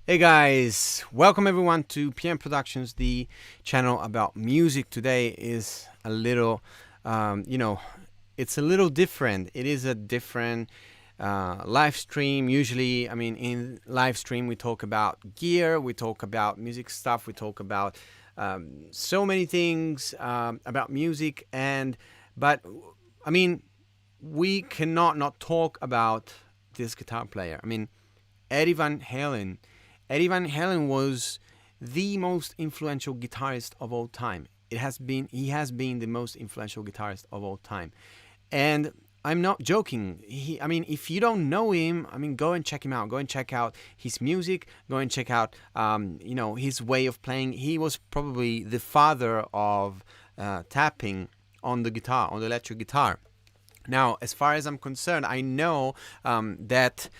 Hey guys, welcome everyone to PM Productions, the channel about music. Today is a little, you know, it's a little different. It is a different live stream. Usually, in live stream, we talk about gear, we talk about music stuff, we talk about so many things about music, but I mean, we cannot not talk about this guitar player. Eddie Van Halen. Eddie Van Halen was the most influential guitarist of all time. He has been the most influential guitarist of all time. And I'm not joking. If you don't know him, go and check him out. Go and check out his music. Go and check out, his way of playing. He was probably the father of tapping on the guitar, on the electric guitar. Now, as far as I'm concerned, I know that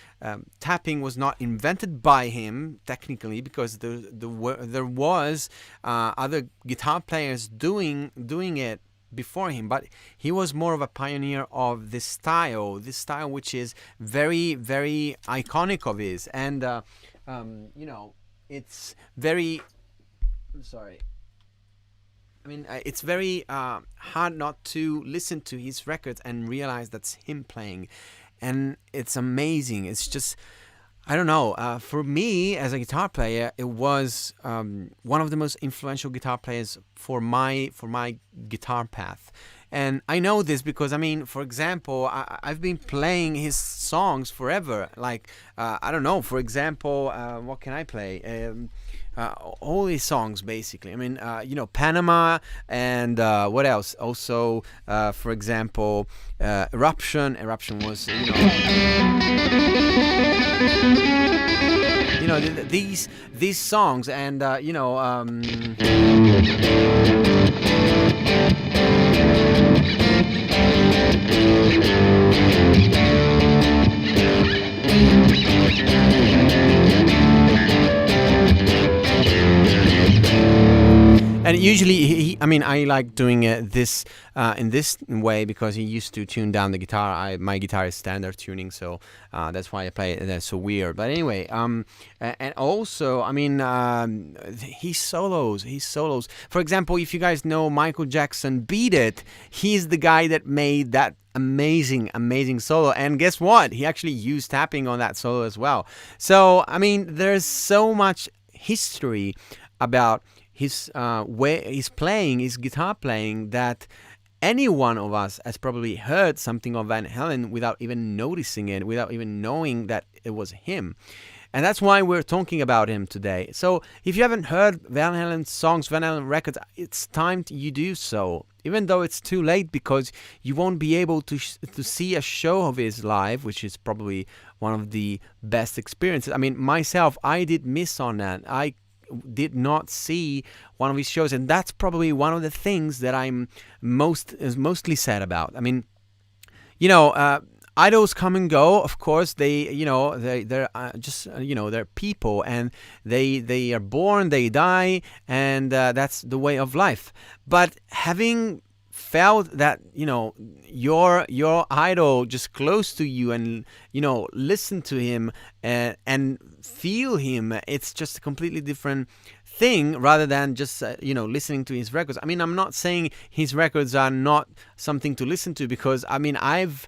tapping was not invented by him technically, because there was other guitar players doing it before him, but he was more of a pioneer of this style which is very, very iconic of his, and it's very. I'm sorry. It's very hard not to listen to his records and realize that's him playing. And it's amazing. It's just, I don't know. For me, as a guitar player, it was one of the most influential guitar players for my guitar path. And I know this because, for example, I've been playing his songs forever. Like, I don't know, for example, what can I play? All his songs, basically. Panama, and what else? Also, for example, Eruption. Eruption was, these songs, and And usually, I like doing this in this way because he used to tune down the guitar. My guitar is standard tuning, so that's why I play it. That's so weird. But anyway, and also, he solos. For example, if you guys know Michael Jackson, "Beat It," he's the guy that made that amazing solo. And guess what? He actually used tapping on that solo as well. So, there's so much history about his his guitar playing, that any one of us has probably heard something of Van Halen without even noticing it, without even knowing that it was him. And that's why we're talking about him today. So if you haven't heard Van Halen songs, Van Halen records, it's time you do so. Even though it's too late, because you won't be able to see a show of his live, which is probably one of the best experiences. Myself, I did miss on that. I did not see one of his shows, and that's probably one of the things that I'm mostly sad about. Idols come and go. Of course, they're just they're people, and they are born, they die, and that's the way of life. But having felt that your idol just close to you, and listen to him and feel him, it's just a completely different thing, rather than just listening to his records. I'm not saying his records are not something to listen to, because I've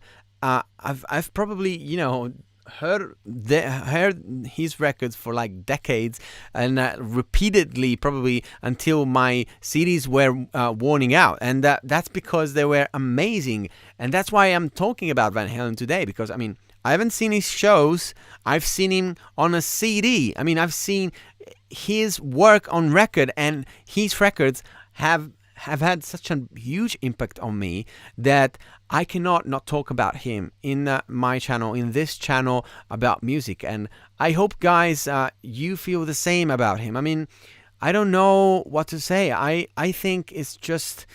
probably heard his records for like decades, and repeatedly, probably until my CDs were worn out, and that's because they were amazing. And that's why I'm talking about Van Halen today, because I haven't seen his shows. I've seen him on a CD. I've seen his work on record, and his records have had such a huge impact on me that I cannot not talk about him in my channel, in this channel about music. And I hope, guys, you feel the same about him. I don't know what to say. I think it's just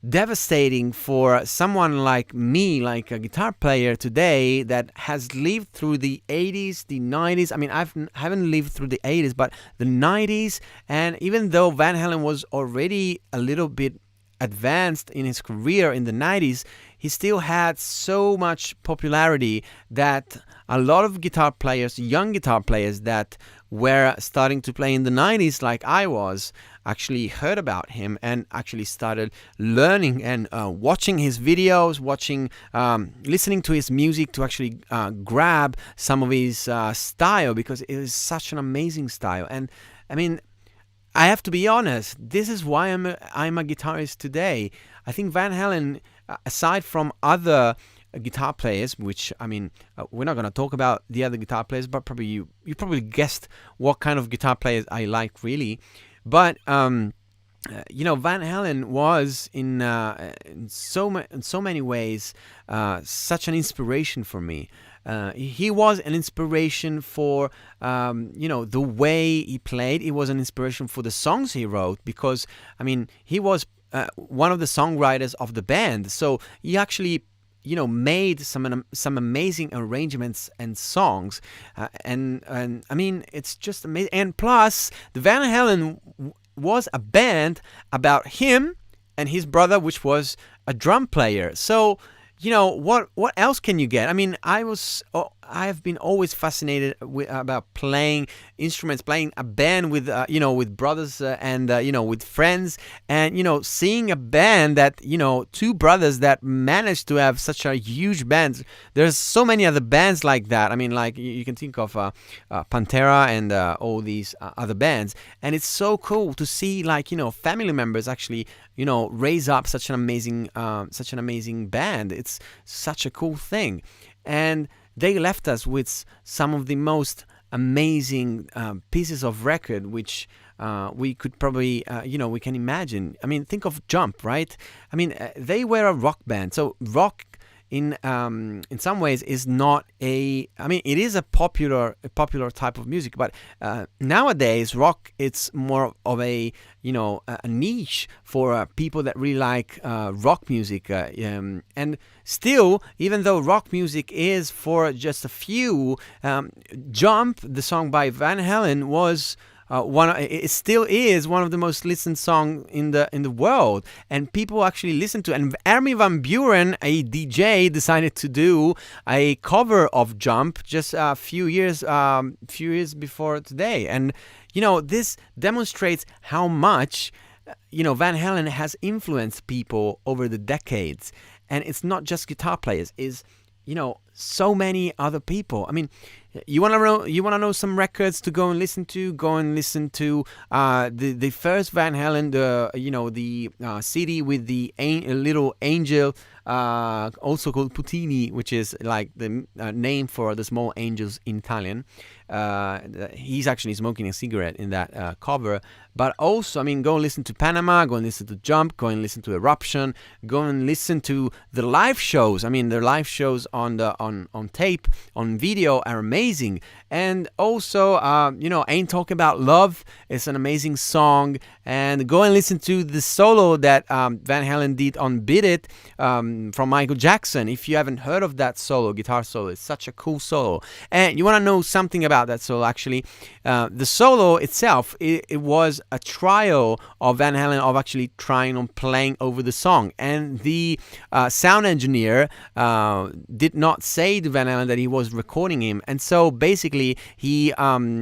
devastating for someone like me, like a guitar player today that has lived through the 80s, the 90s. I haven't lived through the 80s, but the 90s. And even though Van Halen was already a little bit advanced in his career in the 90s, he still had so much popularity that a lot of guitar players, young guitar players that were starting to play in the 90s, like I was, actually heard about him and actually started learning and watching his videos, listening to his music to actually grab some of his style, because it is such an amazing style. And I mean, I have to be honest, this is why I'm a guitarist today. I think Van Halen, aside from other guitar players, which, I mean, we're not going to talk about the other guitar players, but probably you probably guessed what kind of guitar players I like, really. But Van Halen was in so many ways such an inspiration for me. He was an inspiration for the way he played. It was an inspiration for the songs he wrote, because I mean, he was one of the songwriters of the band. So he actually made some amazing arrangements and songs, and I mean, it's just amazing. And plus, the Van Halen was a band about him and his brother, which was a drum player. So what else can you get? I mean, I've been always fascinated about playing instruments, playing a band with with brothers and with friends, and seeing a band that two brothers that managed to have such a huge band. There's so many other bands like that. I mean, like you can think of Pantera and all these other bands, and it's so cool to see family members actually raise up such an amazing band. It's such a cool thing. And they left us with some of the most amazing pieces of record, which we could probably, we can imagine. I mean, think of Jump, right? I mean, they were a rock band. So rock, in some ways, is not a. I mean, it is a popular type of music, but nowadays rock, it's more of a a niche for people that really like rock music. And still, even though rock music is for just a few, Jump, the song by Van Halen, was. It still is one of the most listened songs in the world, and people actually listen to it. And Armin van Buuren, a DJ, decided to do a cover of Jump just a few years before today. And this demonstrates how much Van Halen has influenced people over the decades. And it's not just guitar players; is so many other people. I mean, you want to know some records to go and listen to? Go and listen to the first Van Halen, the CD with the little angel, also called Puttini, which is like the name for the small angels in Italian. He's actually smoking a cigarette in that cover. But also, I mean, go and listen to Panama, go and listen to Jump, go and listen to Eruption, go and listen to the live shows. I mean, the live shows on tape, on video, are amazing. And also, Ain't Talking About Love is an amazing song. And go and listen to the solo that Van Halen did on Beat It from Michael Jackson. If you haven't heard of that guitar solo, it's such a cool solo. And you want to know something about that solo, actually. The solo itself, it was a trial of Van Halen of actually trying on playing over the song. And the sound engineer did not say to Van Halen that he was recording him. And so basically, he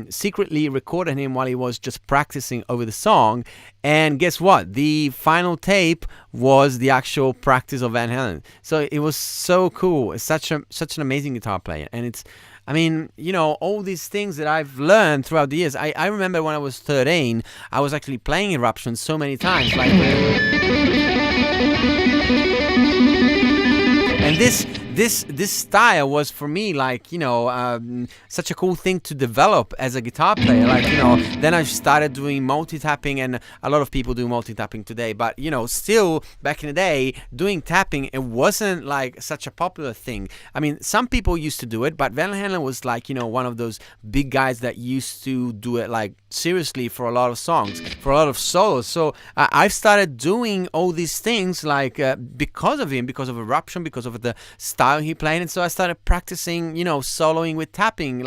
secretly recorded him while he was just practicing over the song. And guess what? The final tape was the actual practice of Van Halen. So it was so cool. It's such an amazing guitar player. And it's, I mean, all these things that I've learned throughout the years. I remember when I was 13, I was actually playing Eruption so many times. And this style was for me such a cool thing to develop as a guitar player. Then I started doing multi-tapping, and a lot of people do multi-tapping today. But still back in the day, doing tapping, it wasn't like such a popular thing. I mean, some people used to do it, but Van Halen was one of those big guys that used to do it seriously for a lot of songs, for a lot of solos. So I've started doing all these things because of him, because of Eruption, because of the style he played. And so I started practicing, soloing with tapping,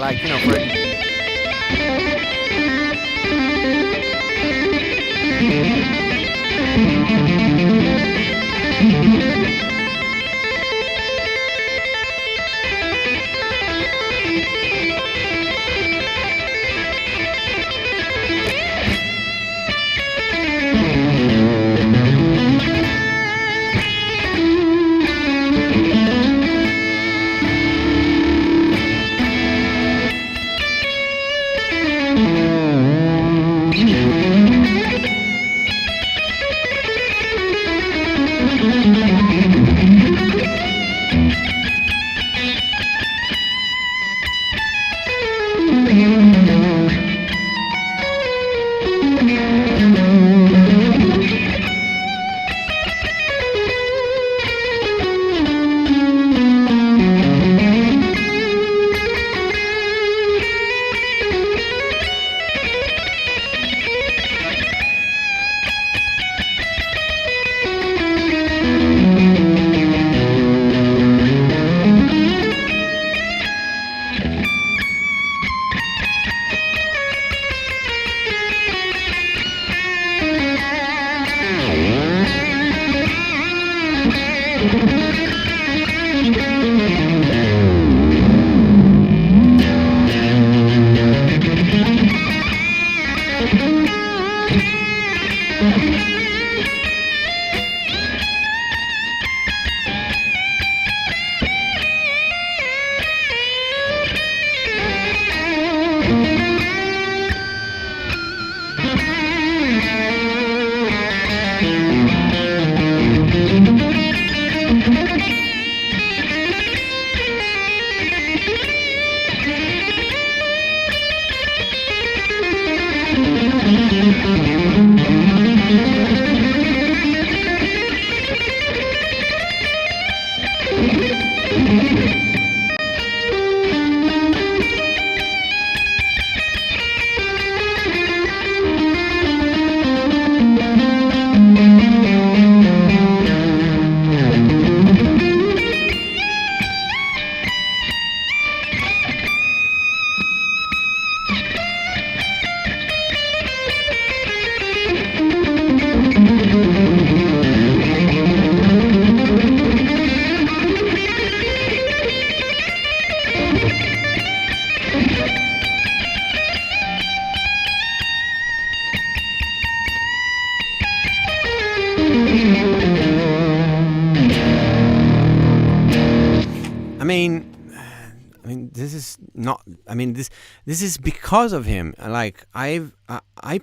I mean, this is not. I mean, this is because of him. Like I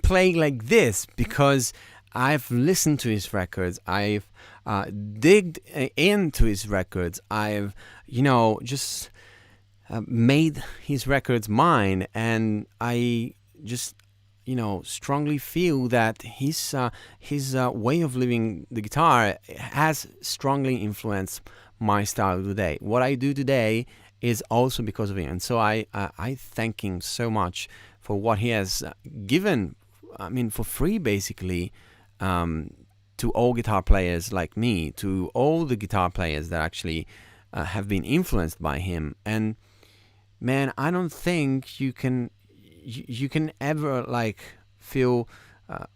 play like this because I've listened to his records. I've digged into his records. I've just made his records mine, and I just strongly feel that his way of living the guitar has strongly influenced my style today. What I do today is also because of him, and so I thank him so much for what he has given. I mean, for free, basically, to all guitar players like me, to all the guitar players that actually have been influenced by him. And man, I don't think you can ever like feel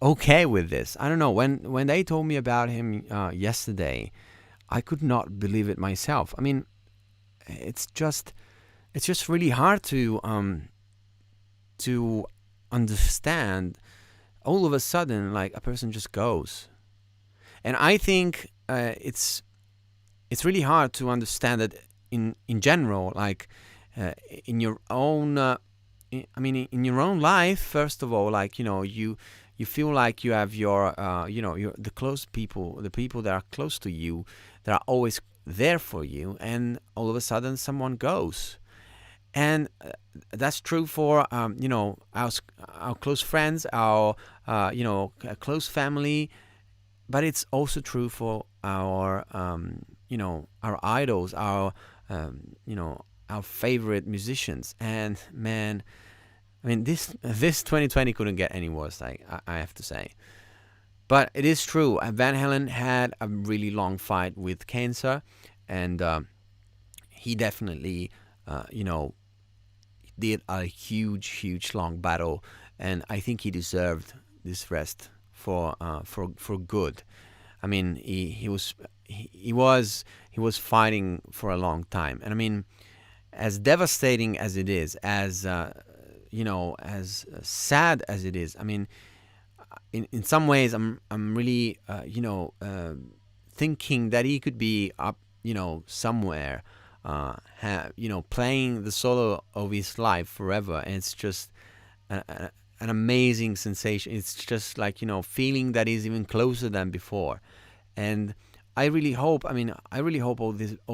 okay with this. I don't know, when they told me about him yesterday, I could not believe it myself. I mean, it's just really hard to understand. All of a sudden, like, a person just goes, and I think it's really hard to understand that in general, like in your own. In your own life, first of all, like you feel like you have your the close people, the people that are close to you, that are always there for you, and all of a sudden someone goes. And that's true for our close friends, our close family, but it's also true for our our idols, our our favorite musicians. And man, I mean, this 2020 couldn't get any worse, I have to say. But it is true. Van Halen had a really long fight with cancer, and he definitely, did a huge, long battle, and I think he deserved this rest for good. I mean, he was fighting for a long time, and I mean, as devastating as it is, as as sad as it is, I mean, in some ways, I'm really thinking that he could be up somewhere, playing the solo of his life forever, and it's just an amazing sensation. It's just like feeling that he's even closer than before, and I really hope. All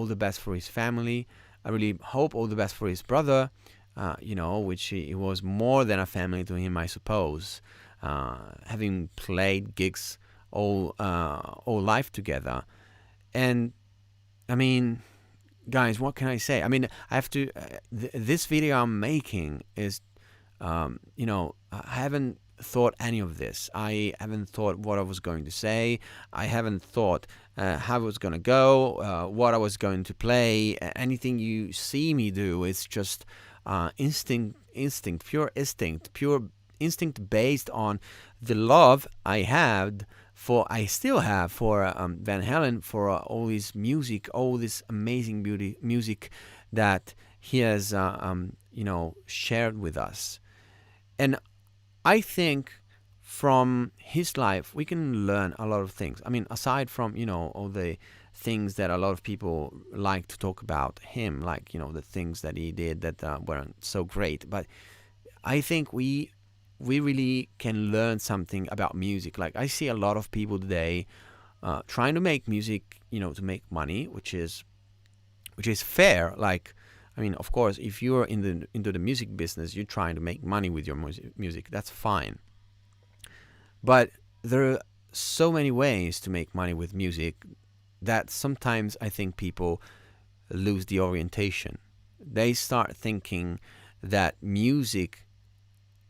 the best for his family. I really hope all the best for his brother, which he was more than a family to him, I suppose, having played gigs all life together. And I mean, guys, what can I say? I mean, I have to. This video I'm making is, I haven't thought any of this. I haven't thought what I was going to say. I haven't thought how it was going to go, what I was going to play. Anything you see me do is just pure instinct based on the love I still have for Van Halen, for all his music, all this amazing music that he has, shared with us. And I think from his life we can learn a lot of things. I mean, aside from all the things that a lot of people like to talk about him, like the things that he did that weren't so great, but I think we really can learn something about music. Like, I see a lot of people today trying to make music, to make money, which is fair. Like, I mean, of course, if you're into the music business, you're trying to make money with your music. That's fine. But there are so many ways to make money with music that sometimes I think people lose the orientation. They start thinking that music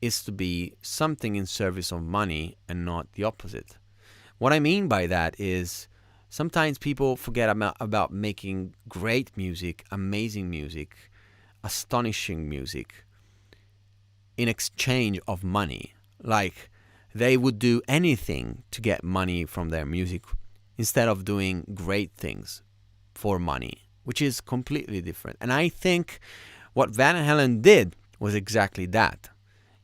is to be something in service of money and not the opposite. What I mean by that is sometimes people forget about making great music, amazing music, astonishing music in exchange of money. Like, they would do anything to get money from their music instead of doing great things for money, which is completely different. And I think what Van Halen did was exactly that.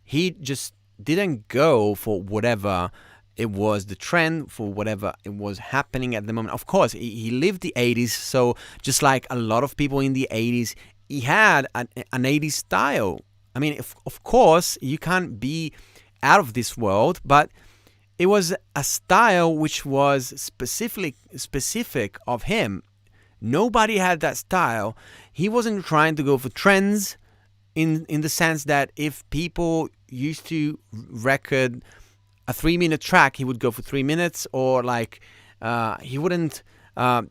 He just didn't go for whatever it was the trend for whatever it was happening at the moment. Of course, he lived the 80s, so just like a lot of people in the 80s, he had an 80s style. I mean, of course, you can't be out of this world, but it was a style which was specific of him. Nobody had that style. He wasn't trying to go for trends in the sense that if people used to record a 3-minute track, he would go for 3 minutes, or like he wouldn't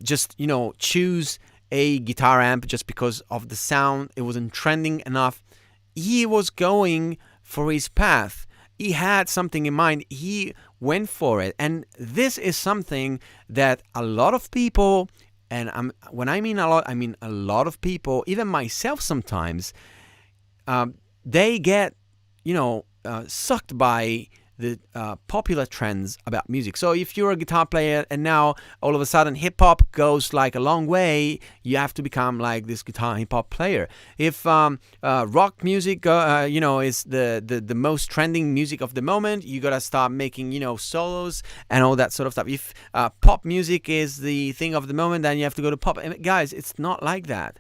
just choose a guitar amp just because of the sound. It wasn't trending enough. He was going for his path. He had something in mind. He went for it. And this is something that a lot of people, and when I mean a lot, I mean a lot of people, even myself sometimes, they get, sucked by the popular trends about music. So if you're a guitar player and now all of a sudden hip hop goes like a long way, you have to become like this guitar hip hop player. If rock music, is the most trending music of the moment, you gotta start making solos and all that sort of stuff. If pop music is the thing of the moment, then you have to go to pop. And guys, it's not like that.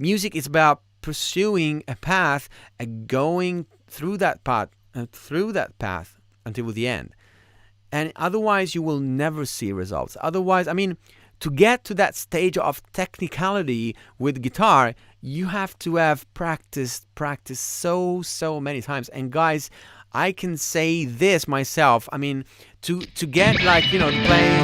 Music is about pursuing a path and going through that path until the end. And otherwise you will never see results. Otherwise, I mean, to get to that stage of technicality with guitar, you have to have practiced so many times. And guys, I can say this myself. I mean, to get like, to play.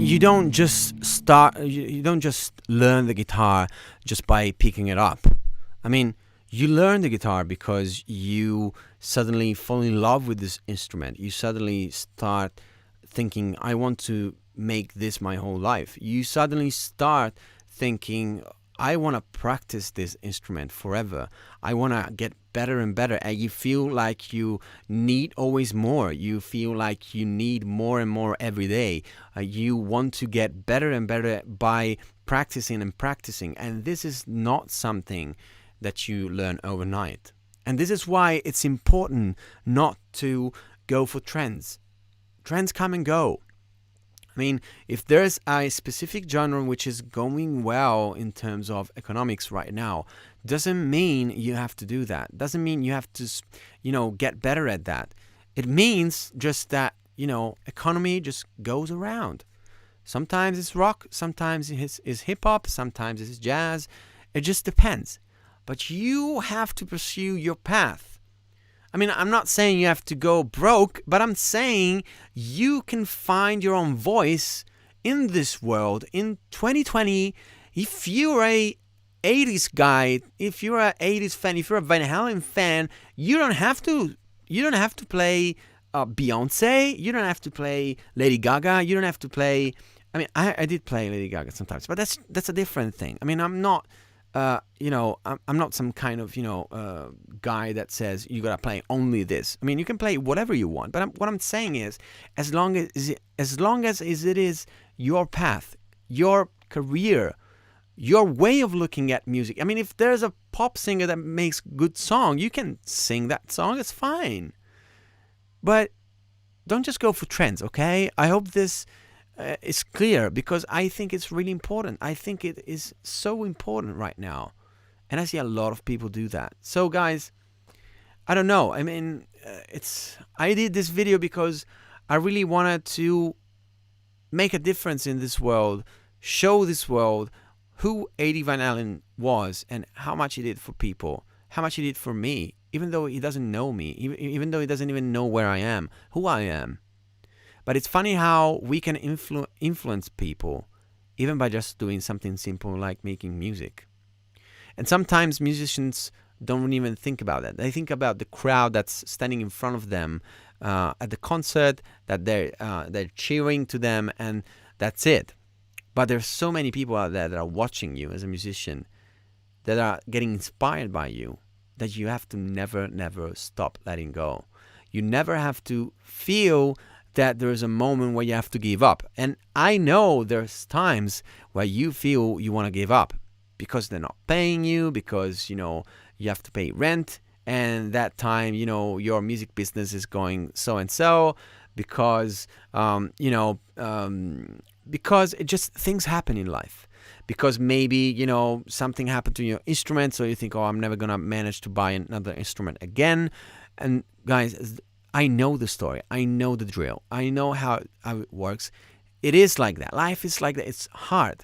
You don't just learn the guitar just by picking it up. I mean, you learn the guitar because you suddenly fall in love with this instrument. You suddenly start thinking, I want to make this my whole life. You suddenly start thinking, I want to practice this instrument forever. I want to get better and better. And you feel like you need always more. You feel like you need more and more every day. You want to get better and better by practicing and practicing. And this is not something that you learn overnight. And this is why it's important not to go for trends. Trends come and go. I mean, if there's a specific genre which is going well in terms of economics right now, doesn't mean you have to do that. Doesn't mean you have to, get better at that. It means just that, economy just goes around. Sometimes it's rock, sometimes it's hip hop, sometimes it's jazz. It just depends. But you have to pursue your path. I mean, I'm not saying you have to go broke, but I'm saying you can find your own voice in this world. In 2020, if you're a 80s guy, if you're an 80s fan, if you're a Van Halen fan, you don't have to play Beyonce. You don't have to play Lady Gaga. You don't have to play. I mean, I did play Lady Gaga sometimes, but that's a different thing. I mean, I'm not. I'm not some kind of guy that says you gotta play only this. I mean, you can play whatever you want, but what I'm saying is, as long as it is your path, your career, your way of looking at music. I mean, if there's a pop singer that makes good song, you can sing that song. It's fine, but don't just go for trends. Okay? I hope this is clear, because I think it's really important. I think it is so important right now. And I see a lot of people do that. So guys, I don't know. I mean, I did this video because I really wanted to make a difference in this world, show this world who Eddie Van Halen was and how much he did for people, how much he did for me, even though he doesn't know me, even though he doesn't even know where I am, who I am. But it's funny how we can influence people even by just doing something simple like making music. And sometimes musicians don't even think about that. They think about the crowd that's standing in front of them at the concert, that they're cheering to them, and that's it. But there's so many people out there that are watching you as a musician, that are getting inspired by you, that you have to never stop letting go. You never have to feel that there's a moment where you have to give up. And I know there's times where you feel you want to give up because they're not paying you, because, you have to pay rent, and that time, your music business is going so and so, because, because it just, things happen in life. Because maybe, something happened to your instrument, so you think, oh, I'm never going to manage to buy another instrument again. And guys, I know the story. I know the drill. I know how it works. It is like that. Life is like that. It's hard.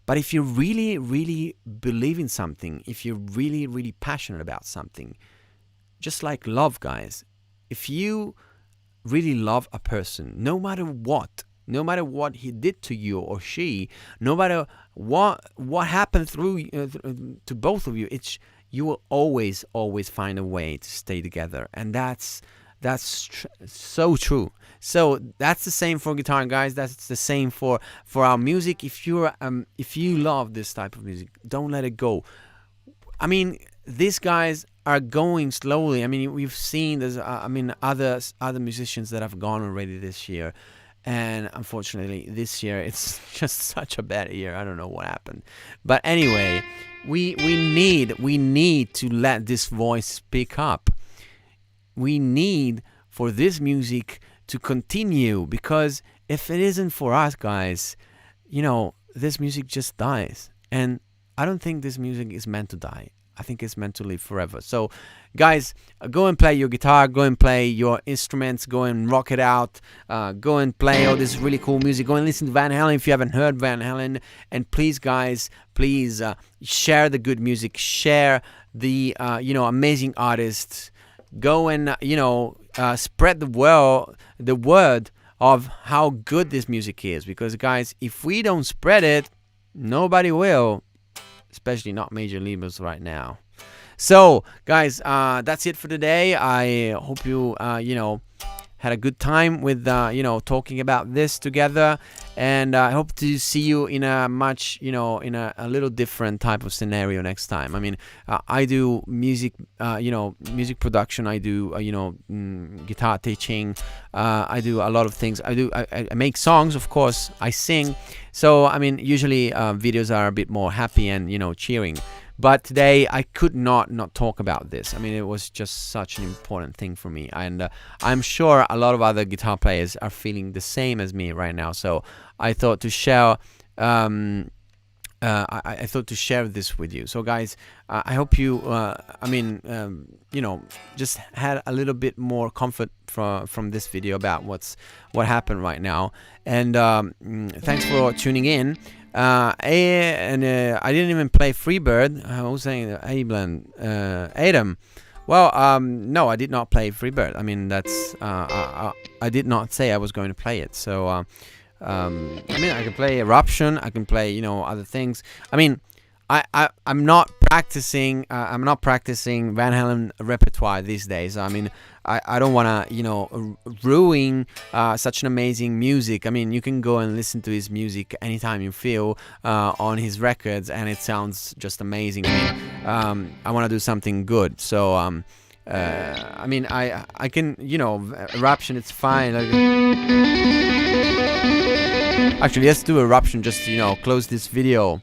But if you really, really believe in something, if you're really, really passionate about something, just like love, guys, if you really love a person, no matter what he did to you or she, no matter what happened through to both of you, you will always find a way to stay together. And that's so true. So that's the same for guitar, guys. That's the same for our music. If you love this type of music, don't let it go. I mean, these guys are going slowly. I mean, we've seen there's other musicians that have gone already this year, and unfortunately this year it's just such a bad year. I don't know what happened, but anyway, we need to let this voice speak up. We need for this music to continue, because if it isn't for us, guys, this music just dies. And I don't think this music is meant to die. I think it's meant to live forever. So, guys, go and play your guitar, go and play your instruments, go and rock it out, go and play all this really cool music, go and listen to Van Halen if you haven't heard Van Halen. And please, guys, share the good music, share the amazing artists. Go and spread the word of how good this music is, because, guys, if we don't spread it, nobody will, especially not major labels right now. So, guys, that's it for today. I hope you had a good time with talking about this together, and I hope to see you in a much in a little different type of scenario next time. I mean, I do music music production. I do guitar teaching. I do a lot of things. I make songs, of course. I sing. So I mean, usually videos are a bit more happy and cheering. But today I could not talk about this. I mean, it was just such an important thing for me, and I'm sure a lot of other guitar players are feeling the same as me right now. So I thought to share. I thought to share this with you. So, guys, I hope you, just had a little bit more comfort from this video about what happened right now. And thanks for tuning in. I didn't even play Freebird. I was saying Adam. Well, no, I did not play Freebird. I mean, that's I did not say I was going to play it. So I can play Eruption. I can play other things. I mean, I'm not practicing. I'm not practicing Van Halen repertoire these days. I mean, I don't want to ruin such an amazing music. I mean, you can go and listen to his music anytime you feel on his records, and it sounds just amazing. I want to do something good. So I mean, I can Eruption. It's fine. Actually, let's do Eruption. Just close this video.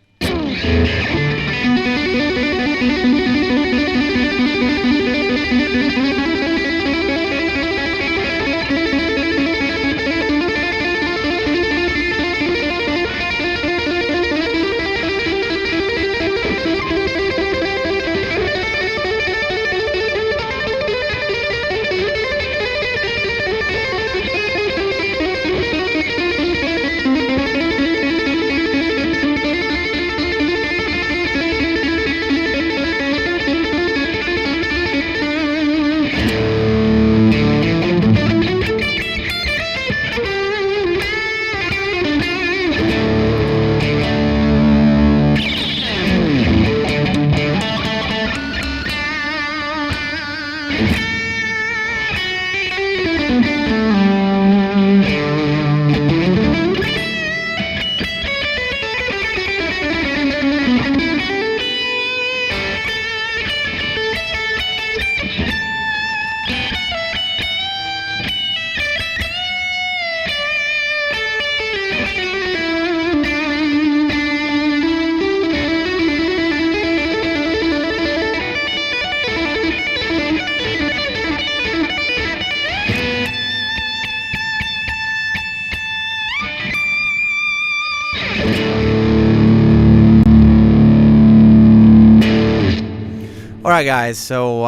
All right, guys. So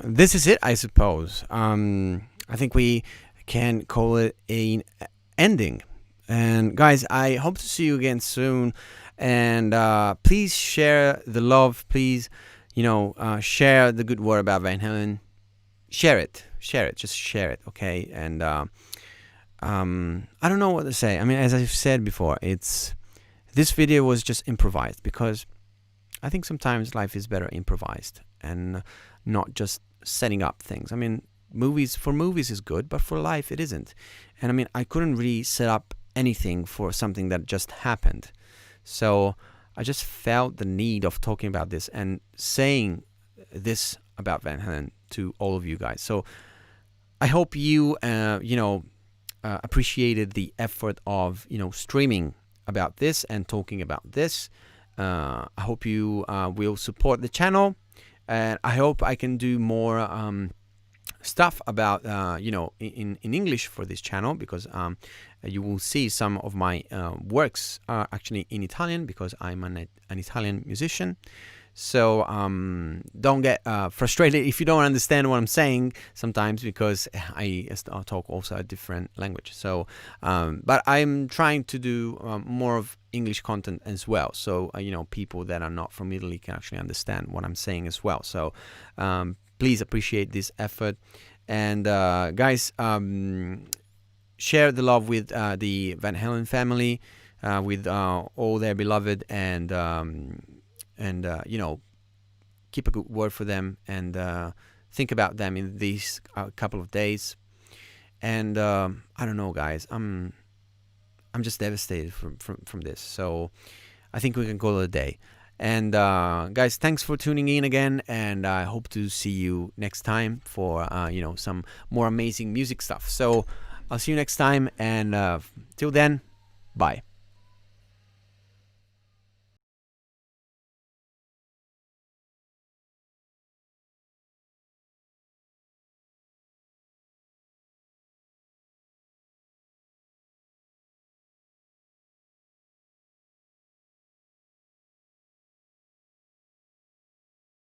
this is it, I suppose. I think we can call it an ending. And guys, I hope to see you again soon. And please share the love. Please, share the good word about Van Halen. Share it. Just share it. Okay. And I don't know what to say. I mean, as I've said before, this video was just improvised because I think sometimes life is better improvised and not just setting up things. I mean, movies is good, but for life it isn't. And I mean, I couldn't really set up anything for something that just happened. So I just felt the need of talking about this and saying this about Van Halen to all of you guys. So I hope you, appreciated the effort of, streaming about this and talking about this. I hope you will support the channel, and I hope I can do more stuff about in English for this channel, because you will see some of my works are actually in Italian because I'm an Italian musician. So don't get frustrated if you don't understand what I'm saying sometimes, because I talk also a different language. So but I'm trying to do more of English content as well, so people that are not from Italy can actually understand what I'm saying as well. So please appreciate this effort. And guys, share the love with the Van Halen family, with all their beloved, and keep a good word for them, and think about them in these couple of days. And I don't know, guys, I'm just devastated from this. So I think we can call it a day. And guys, thanks for tuning in again, and I hope to see you next time for some more amazing music stuff. So I'll see you next time, and till then, bye.